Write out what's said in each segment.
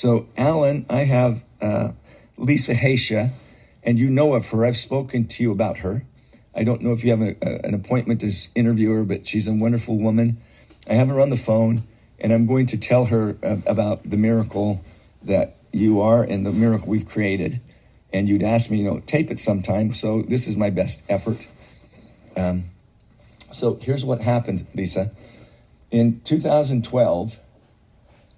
So, Alan, I have Lisa Haisha, and you know of her. I've spoken to you about her. I don't know if you have an appointment to interview her, but she's a wonderful woman. I have her on the phone, and I'm going to tell her about the miracle that you are and the miracle we've created. And you'd ask me, tape it sometime. So this is my best effort. So here's what happened, Lisa. In 2012,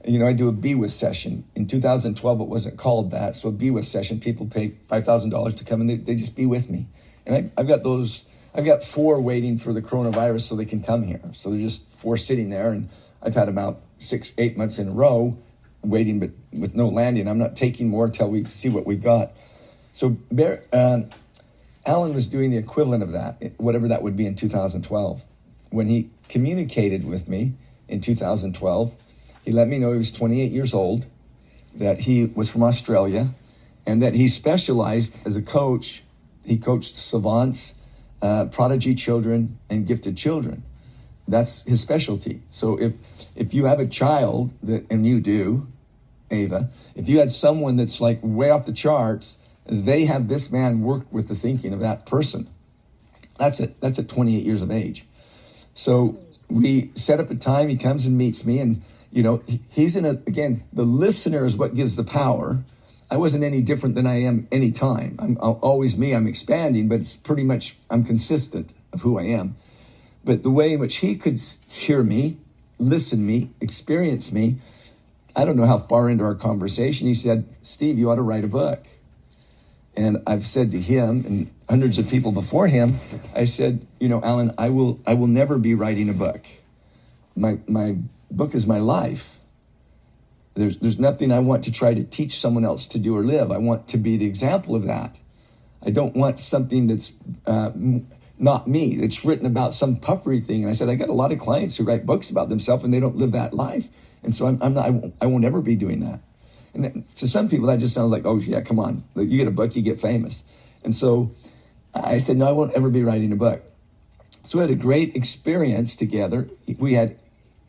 I do a BWIS session. In 2012, it wasn't called that. So a BWIS session, people pay $5,000 to come and they just be with me. And I've got 4 waiting for the coronavirus so they can come here. So they're just 4 sitting there. And I've had about 6-8 months in a row waiting, but with no landing. I'm not taking more till we see what we've got. So Alan was doing the equivalent of that, whatever that would be in 2012. When he communicated with me in 2012, he let me know he was 28 years old, that he was from Australia, and that he specialized as a coach. He coached savants, prodigy children, and gifted children. That's his specialty. So if you have a child, and you do, Ava, if you had someone that's like way off the charts, they have this man work with the thinking of that person. That's at 28 years of age. So we set up a time, he comes and meets me, and he's the listener is what gives the power. I wasn't any different than I am any time. I'm always me, I'm expanding, but it's pretty much, I'm consistent of who I am. But the way in which he could hear me, listen me, experience me, I don't know how far into our conversation, he said, Steve, you ought to write a book. And I've said to him and hundreds of people before him, I said, Alan, I will never be writing a book. My book is my life. There's nothing I want to try to teach someone else to do or live. I want to be the example of that. I don't want something that's not me, that's written about some puffery thing. And I said, I got a lot of clients who write books about themselves and they don't live that life. And so I won't ever be doing that. And then, to some people, that just sounds like, oh, yeah, come on. You get a book, you get famous. And so I said, no, I won't ever be writing a book. So we had a great experience together. We had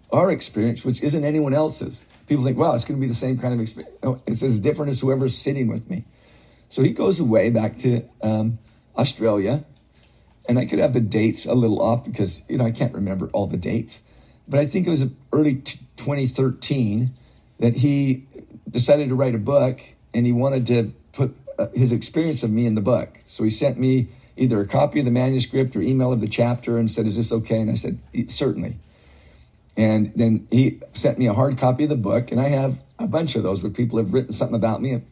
our experience, which isn't anyone else's. People think, wow, it's going to be the same kind of experience. No, it's as different as whoever's sitting with me. So he goes away back to Australia. And I could have the dates a little off because, I can't remember all the dates. But I think it was early 2013 that he decided to write a book, and he wanted to put his experience of me in the book. So he sent me either a copy of the manuscript or email of the chapter and said, is this okay? And I said, certainly. And then he sent me a hard copy of the book, and I have a bunch of those where people have written something about me,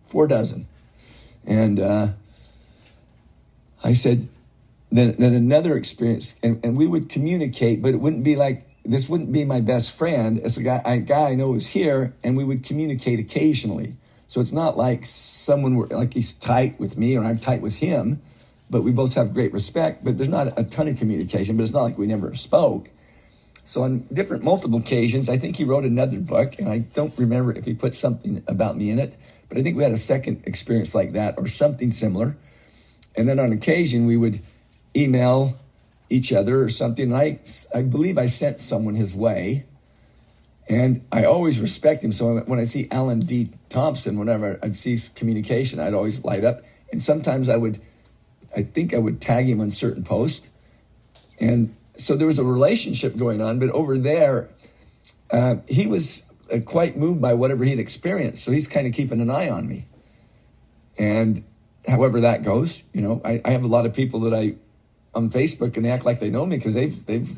4 dozen. And I said, then another experience, and we would communicate, but it wouldn't be like, this wouldn't be my best friend. It's a guy I know is here, and we would communicate occasionally. So it's not like like he's tight with me or I'm tight with him, but we both have great respect, but there's not a ton of communication, but it's not like we never spoke. So on multiple occasions, I think he wrote another book, and I don't remember if he put something about me in it, but I think we had a second experience like that or something similar. And then on occasion, we would email each other or something. And I believe I sent someone his way, and I always respect him. So when I see Alan D. Thompson, whenever I'd see communication, I'd always light up. And sometimes I think I would tag him on certain posts. And so there was a relationship going on, but over there, he was quite moved by whatever he'd experienced. So he's kind of keeping an eye on me. And however that goes, I have a lot of people that on Facebook, and they act like they know me because they've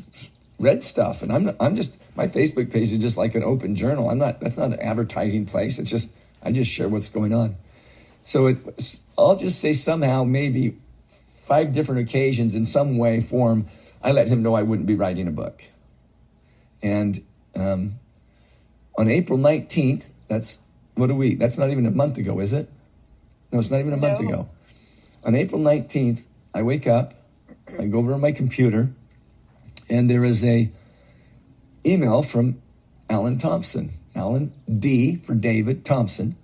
read stuff, and I'm just, my Facebook page is just like an open journal. That's not an advertising place. It's just, I just share what's going on. So I'll just say somehow, maybe 5 different occasions in some way, form, I let him know I wouldn't be writing a book. And on April 19th, that's not even a month ago, is it? No, it's not even a month ago. On April 19th, I wake up, I go over to my computer, and there is a email from Alan Thompson, Alan D for David Thompson,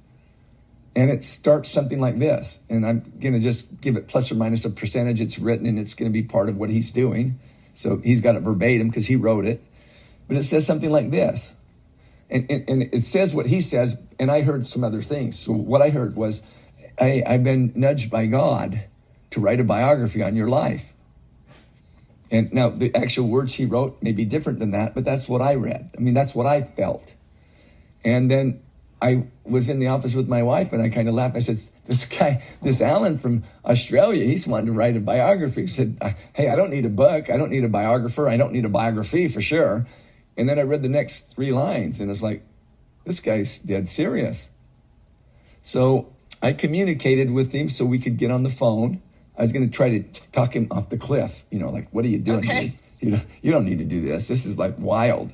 and it starts something like this. And I'm going to just give it plus or minus a percentage. It's written, and it's going to be part of what he's doing. So he's got it verbatim because he wrote it. But it says something like this. And it says what he says, and I heard some other things. So what I heard was, I've been nudged by God to write a biography on your life. And now the actual words he wrote may be different than that, but that's what I read. I mean, that's what I felt. And then I was in the office with my wife, and I kind of laughed. I said, this Alan from Australia, he's wanting to write a biography. He said, hey, I don't need a book. I don't need a biographer. I don't need a biography for sure. And then I read the next 3 lines, and it's like, this guy's dead serious. So I communicated with him so we could get on the phone. I was going to try to talk him off the cliff. Like, what are you doing? Okay. You don't need to do this. This is like wild.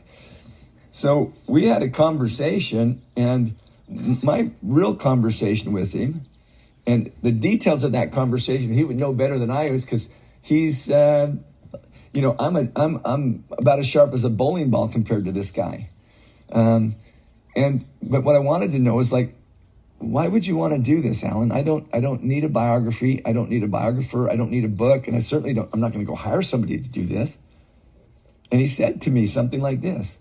So we had a conversation, and my real conversation with him, and the details of that conversation, he would know better than I was, because he's, I'm about as sharp as a bowling ball compared to this guy. But what I wanted to know is, like, why would you want to do this, Alan? I don't need a biography. I don't need a biographer. I don't need a book. And I certainly don't, I'm not going to go hire somebody to do this. And he said to me something like this: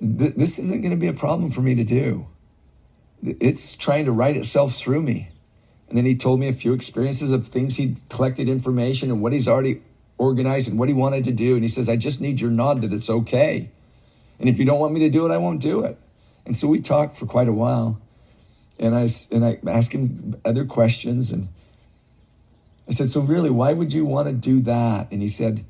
this isn't going to be a problem for me to do. It's trying to write itself through me. And then he told me a few experiences of things he'd collected information and what he's already organized and what he wanted to do. And he says, I just need your nod that it's okay. And if you don't want me to do it, I won't do it. And so we talked for quite a while. And I asked him other questions. And I said, so really, why would you want to do that? And he said,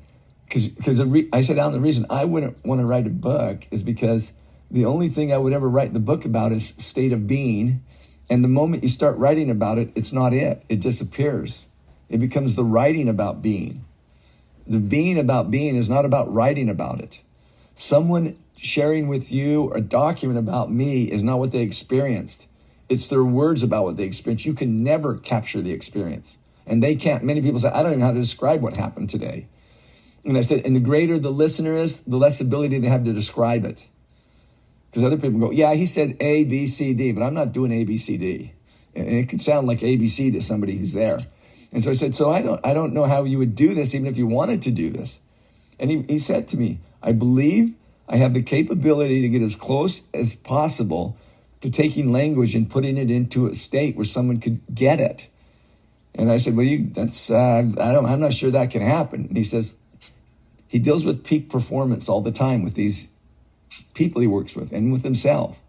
because I said, Alan, the reason I wouldn't want to write a book is because the only thing I would ever write the book about is state of being. And the moment you start writing about it, it's not it. It disappears. It becomes the writing about being. The being about being is not about writing about it. Someone sharing with you a document about me is not what they experienced. It's their words about what they experienced. You can never capture the experience. And they can't. Many people say, I don't even know how to describe what happened today. And I said, and the greater the listener is, the less ability they have to describe it. Because other people go, yeah, he said A, B, C, D, but I'm not doing A, B, C, D. And it can sound like ABC to somebody who's there. And so I said, so I don't know how you would do this, even if you wanted to do this. And he said to me, I believe I have the capability to get as close as possible to taking language and putting it into a state where someone could get it. And I said, well, I'm not sure that can happen. And he says, he deals with peak performance all the time with these people he works with and with himself.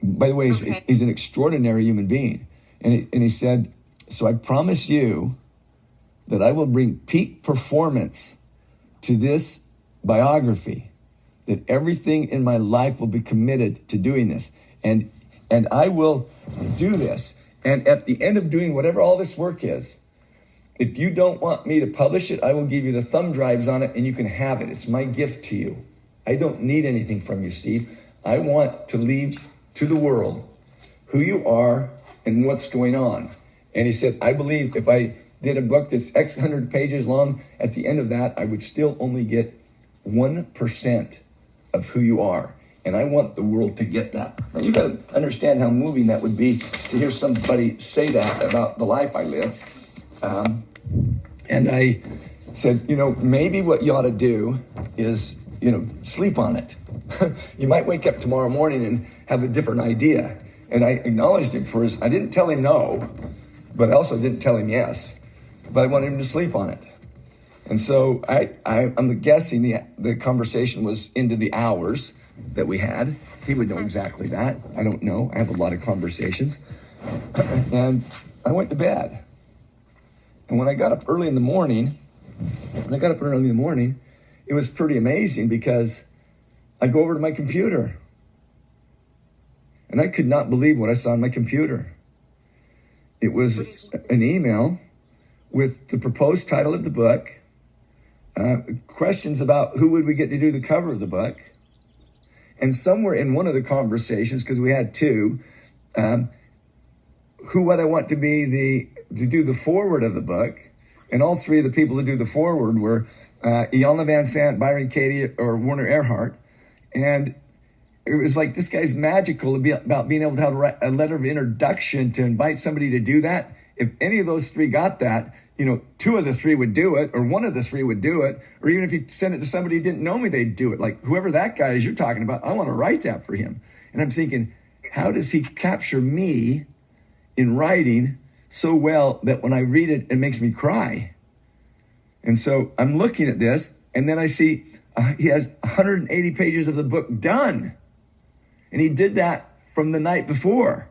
By the way, he's an extraordinary human being. And he said, so I promise you that I will bring peak performance to this biography, that everything in my life will be committed to doing this. And I will do this. And at the end of doing whatever all this work is, if you don't want me to publish it, I will give you the thumb drives on it and you can have it. It's my gift to you. I don't need anything from you, Steve. I want to leave to the world who you are and what's going on. And he said, I believe if I did a book that's X hundred pages long, at the end of that, I would still only get 1% of who you are. And I want the world to get that. Now, you got to understand how moving that would be to hear somebody say that about the life I live. And I said, maybe what you ought to do is, sleep on it. You might wake up tomorrow morning and have a different idea. And I acknowledged him for I didn't tell him no, but I also didn't tell him yes. But I wanted him to sleep on it. And so I'm guessing the conversation was into the hours that we had. He would know exactly that. I don't know. I have a lot of conversations. And I went to bed. And when I got up early in the morning, it was pretty amazing because I go over to my computer. And I could not believe what I saw on my computer. It was an email with the proposed title of the book, questions about who would we get to do the cover of the book. And somewhere in one of the conversations, because we had two, who would I want to be to do the foreword of the book. And all three of the people to do the foreword were Iyanla Van Sant, Byron Katie, or Werner Erhard. And it was like, this guy's magical about being able to have a letter of introduction to invite somebody to do that. if any of those three got that, two of the three would do it, or one of the three would do it, or even if you send it to somebody who didn't know me, they'd do it. Like whoever that guy is you're talking about, I want to write that for him. And I'm thinking, how does he capture me in writing so well that when I read it, it makes me cry? And so I'm looking at this, and then I see he has 180 pages of the book done. And he did that from the night before.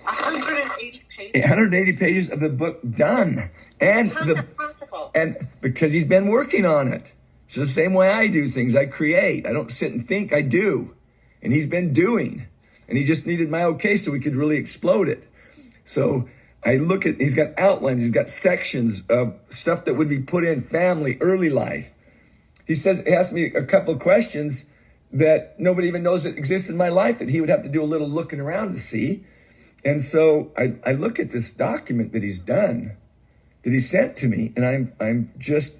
180 pages? 180 pages of the book done. And How's that possible? And because he's been working on it. It's the same way I do things. I create. I don't sit and think, I do. And he's been doing. And he just needed my okay so we could really explode it. So I look at, he's got outlines, he's got sections of stuff that would be put in family, early life. He asked me a couple of questions that nobody even knows that exist in my life that he would have to do a little looking around to see. And so I look at this document that he's done, that he sent to me, and I'm just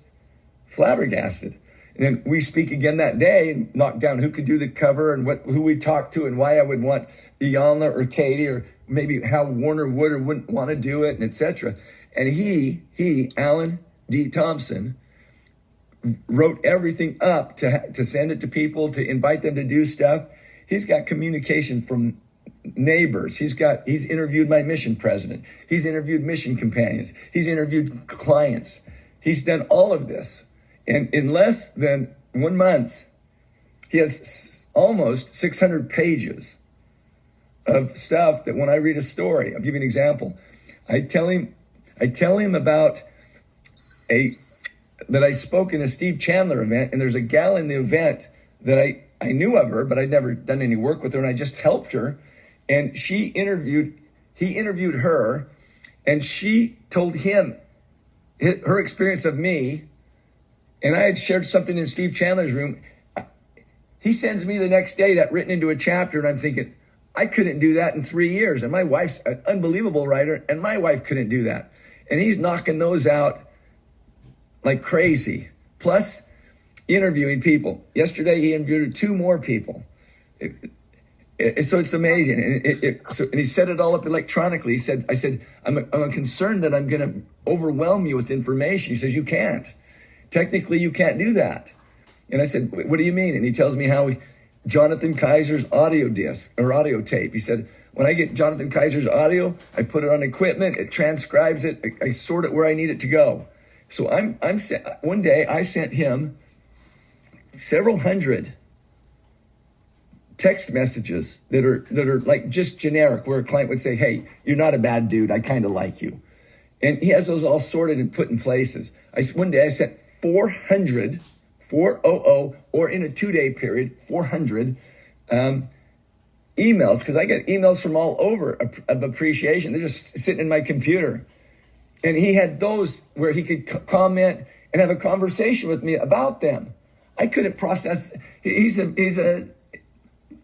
flabbergasted. And then we speak again that day and knock down who could do the cover and who we talk to and why I would want Iyanla or Katie or maybe how Warner would or wouldn't want to do it, and etc. And he, Alan D. Thompson, wrote everything up to send it to people, to invite them to do stuff. He's got communication from neighbors. He's interviewed my mission president. He's interviewed mission companions. He's interviewed clients. He's done all of this. And in less than 1 month, he has almost 600 pages of stuff that when I read a story, I'll give you an example. I tell him about that I spoke in a Steve Chandler event, and there's a gal in the event that I knew of her, but I'd never done any work with her, and I just helped her. And he interviewed her, and she told him her experience of me, and I had shared something in Steve Chandler's room. He sends me the next day that written into a chapter, and I'm thinking, I couldn't do that in 3 years. And my wife's an unbelievable writer, and my wife couldn't do that. And he's knocking those out like crazy. Plus, interviewing people. Yesterday, he interviewed 2 more people. So it's amazing. And he set it all up electronically. I said, I'm concerned that I'm going to overwhelm you with information. He says, you can't. Technically, you can't do that. And I said, what do you mean? And he tells me how Jonathan Kaiser's audio disc or audio tape. He said, when I get Jonathan Kaiser's audio, I put it on equipment, it transcribes it, I sort it where I need it to go. So one day I sent him several hundred text messages that are like just generic, where a client would say, hey, you're not a bad dude, I kind of like you. And he has those all sorted and put in places. One day I sent 400, or in a 2-day period, 400 emails, because I get emails from all over of appreciation. They're just sitting in my computer. And he had those where he could comment and have a conversation with me about them. I couldn't process.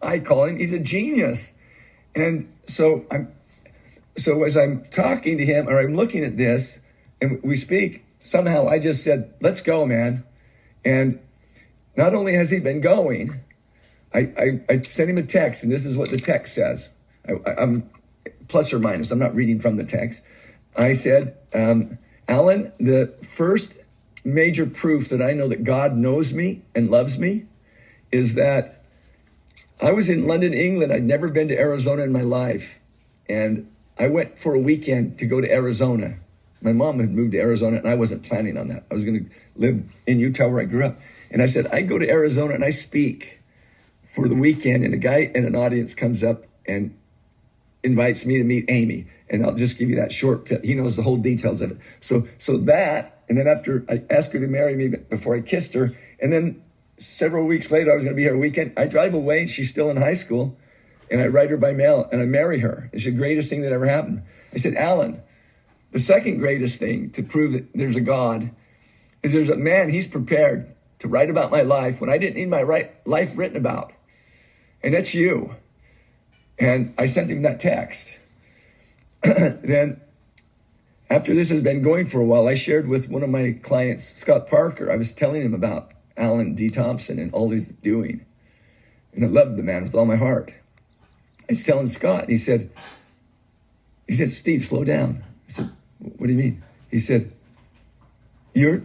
I call him, he's a genius. And so as I'm talking to him, or I'm looking at this and we speak, somehow I just said, let's go, man. And not only has he been going, I sent him a text, and this is what the text says. I'm plus or minus, I'm not reading from the text. I said, Alan, the first major proof that I know that God knows me and loves me is that I was in London, England. I'd never been to Arizona in my life. And I went for a weekend to go to Arizona. My mom had moved to Arizona, and I wasn't planning on that. I was going to live in Utah where I grew up. And I said, I go to Arizona and I speak for the weekend, and a guy in an audience comes up and invites me to meet Amy. And I'll just give you that short bit. He knows the whole details of it. So that, and then after I asked her to marry me before I kissed her, and then several weeks later, I was going to be here a weekend. I drive away, and she's still in high school, and I write her by mail, and I marry her. It's the greatest thing that ever happened. I said, Alan, the second greatest thing to prove that there's a God is there's a man, he's prepared to write about my life when I didn't need my life written about. And that's you. And I sent him that text. Then, after this has been going for a while, I shared with one of my clients, Scott Parker. I was telling him about Alan D. Thompson and all he's doing. And I loved the man with all my heart. I was telling Scott, and he said, he said, Steve, slow down. I said, what do you mean? He said, you're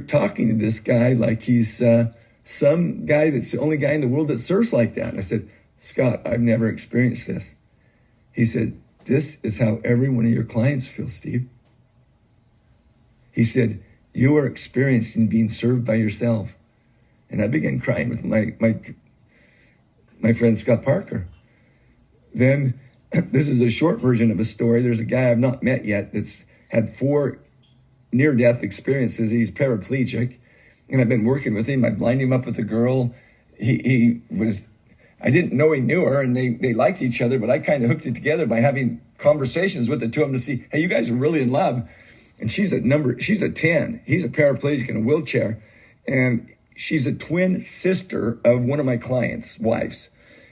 talking to this guy like he's some guy that's the only guy in the world that surfs like that. And I said, Scott, I've never experienced this. He said, this is how every one of your clients feel, Steve. He said, you are experiencing being served by yourself. And I began crying with my friend Scott Parker. Then, this is a short version of a story. There's a guy I've not met yet that's had 4 near-death experiences. He's paraplegic, and I've been working with him. I've lined him up with a girl. I didn't know he knew her, and they liked each other, but I kind of hooked it together by having conversations with the two of them to see, hey, you guys are really in love. And she's a 10. He's a paraplegic in a wheelchair, and she's a twin sister of one of my clients' wives.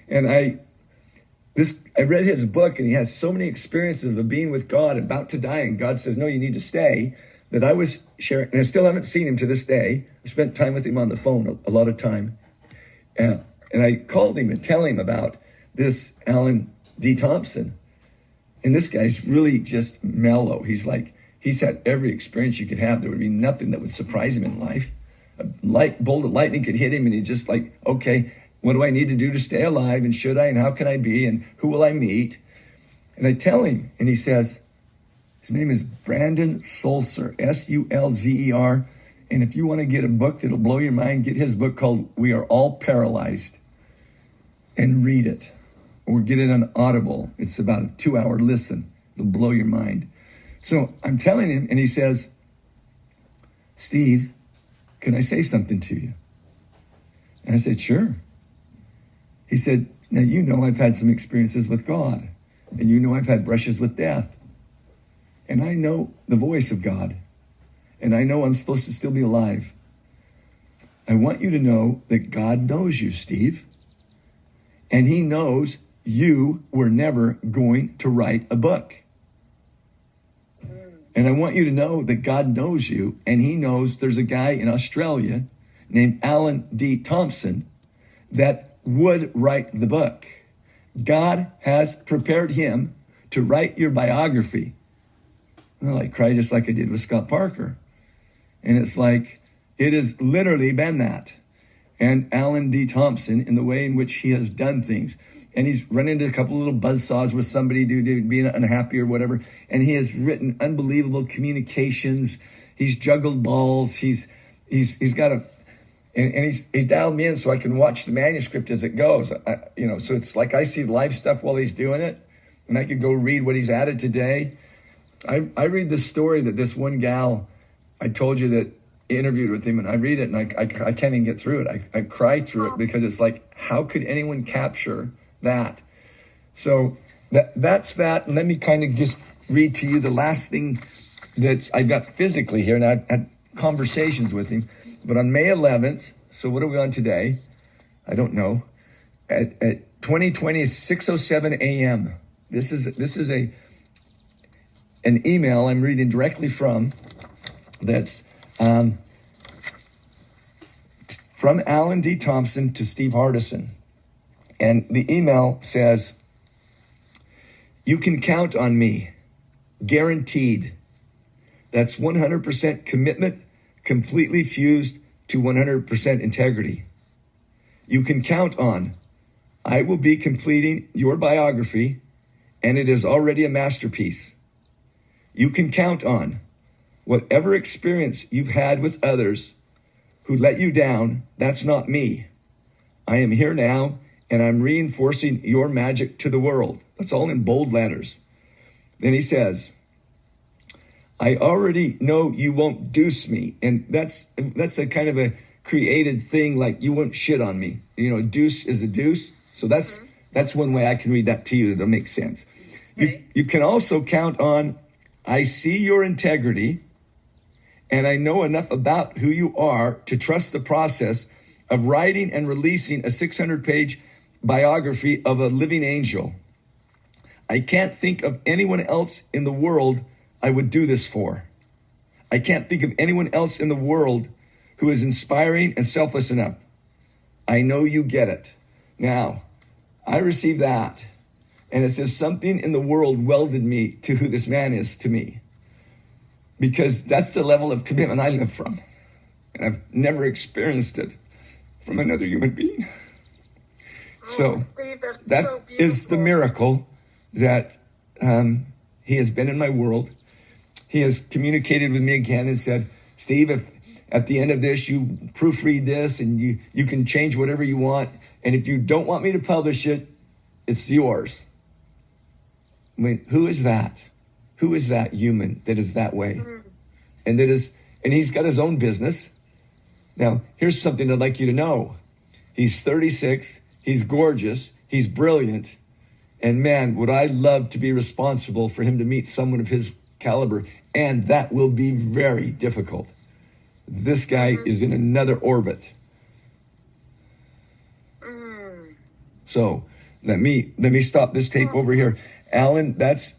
And I read his book, and he has so many experiences of being with God, about to die, and God says, no, you need to stay, that I was sharing, and I still haven't seen him to this day. I spent time with him on the phone, a lot of time. And I called him and tell him about this Alan D. Thompson. And this guy's really just mellow. He's had every experience you could have. There would be nothing that would surprise him in life. A bolt of lightning could hit him, and he'd just like, okay, what do I need to do to stay alive? And should I? And how can I be? And who will I meet? And I tell him, and he says, his name is Brandon Sulzer, S-U-L-Z-E-R. And if you want to get a book that'll blow your mind, get his book called We Are All Paralyzed and read it. Or get it on Audible. It's about a 2-hour listen. It'll blow your mind. So I'm telling him, and he says, Steve, can I say something to you? And I said, sure. He said, now you know I've had some experiences with God. And you know I've had brushes with death. And I know the voice of God. And I know I'm supposed to still be alive. I want you to know that God knows you, Steve. And he knows you were never going to write a book. And I want you to know that God knows you, and he knows there's a guy in Australia named Alan D. Thompson that would write the book. God has prepared him to write your biography. Well, I cried just like I did with Scott Parker. And it's like, it has literally been that. And Alan D. Thompson, in the way in which he has done things. And he's run into a couple little buzzsaws with somebody due to being unhappy or whatever. And he has written unbelievable communications. He's juggled balls. He's got he's dialed me in so I can watch the manuscript as it goes. So it's like I see live stuff while he's doing it. And I could go read what he's added today. I read the story that this one gal, I told you that interviewed with him, and I read it and I can't even get through it. I cry through it because it's like, how could anyone capture that? So that's that. And let me kind of just read to you the last thing that I've got physically here. And I've had conversations with him. But on May 11th, so what are we on today? I don't know. At 2020 is 6:07 a.m. This is an email I'm reading directly from. That's from Alan D. Thompson to Steve Hardison. And the email says, you can count on me, guaranteed. That's 100% commitment, completely fused to 100% integrity. You can count on, I will be completing your biography, and it is already a masterpiece. You can count on, whatever experience you've had with others who let you down, that's not me. I am here now, and I'm reinforcing your magic to the world. That's all in bold letters. Then he says, I already know you won't deuce me. And that's a kind of a created thing, like you won't shit on me. Deuce is a deuce. So that's one way I can read that to you that'll make sense. Okay. You can also count on, I see your integrity, and I know enough about who you are to trust the process of writing and releasing a 600-page biography of a living angel. I can't think of anyone else in the world I would do this for. I can't think of anyone else in the world who is inspiring and selfless enough. I know you get it. Now, I received that. And it says something in the world welded me to who this man is to me. Because that's the level of commitment I live from. And I've never experienced it from another human being. So Steve, that's that so is the beautiful. miracle that he has been in my world. He has communicated with me again and said, Steve, if at the end of this you proofread this and you can change whatever you want. And if you don't want me to publish it, it's yours. I mean, who is that? Who is that human that is that way? And he's got his own business. Now, here's something I'd like you to know. He's 36. He's gorgeous. He's brilliant. And man, would I love to be responsible for him to meet someone of his caliber. And that will be very difficult. This guy is in another orbit. So let me stop this tape over here. Alan, that's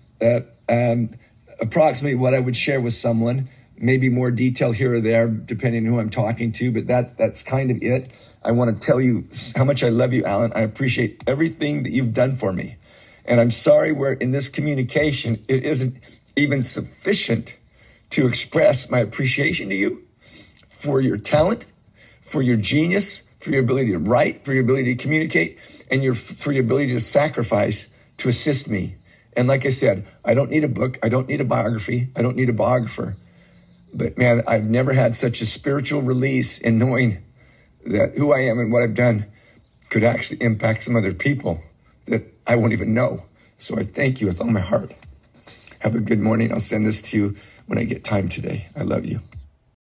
approximately what I would share with someone. Maybe more detail here or there, depending on who I'm talking to, but that's kind of it. I want to tell you how much I love you, Alan. I appreciate everything that you've done for me. And I'm sorry where in this communication, it isn't even sufficient to express my appreciation to you for your talent, for your genius, for your ability to write, for your ability to communicate, and for your ability to sacrifice to assist me. And like I said, I don't need a book. I don't need a biography. I don't need a biographer. But man, I've never had such a spiritual release in knowing that who I am and what I've done could actually impact some other people that I won't even know. So I thank you with all my heart. Have a good morning. I'll send this to you when I get time today. I love you.